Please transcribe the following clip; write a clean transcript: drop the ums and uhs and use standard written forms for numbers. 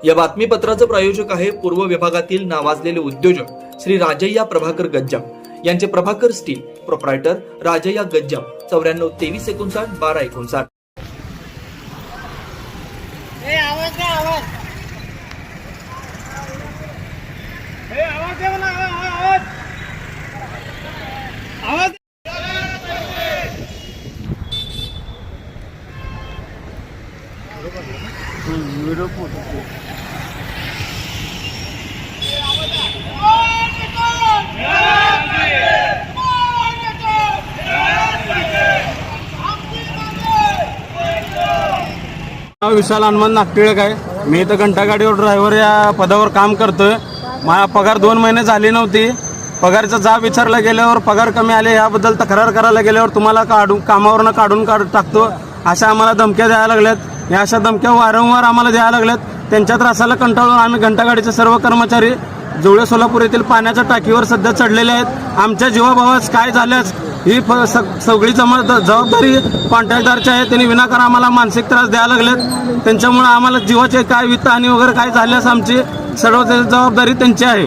या बातमीपत्राचं प्रायोजक आहे पूर्व विभागातील नावाजलेले उद्योजक श्री राजय्या प्रभाकर गज्जाम यांचे प्रभाकर स्टील, प्रोप्रायटर राजय्या गज्जाम, 94 23 59 12 59. विशाल हनुमान नागटिळक आहे. मी इथं घंटागाडीवर ड्रायव्हर या पदावर काम करतोय. माझा पगार 2 महिने झाली नव्हती. पगारचा जाब विचारला गेल्यावर पगार कमी आले याबद्दल तक्रार करायला गेल्यावर तुम्हाला कामावरनं काढून टाकतो अशा आम्हाला धमक्या द्यायला लागल्यात. या अशा धमक्या वारंवार आम्हाला द्यायला लागल्यात. त्यांच्या त्रासाला कंटाळून आम्ही घंटागाडीचे सर्व कर्मचारी जुळे सोलापूर येथील पाण्याच्या टाकीवर सध्या चढलेले आहेत. आमच्या जीवाभावास काय झाल्यास ही सगळी जबाबदारी कॉन्ट्रॅक्टरची आहे. त्यांनी विनाकारण आम्हाला मानसिक त्रास द्यायला लागलेत. त्यांच्यामुळे आम्हाला जीवाचे काय वित्तहानी वगैरे काय झाल्यास आमची सर्व जबाबदारी त्यांची आहे.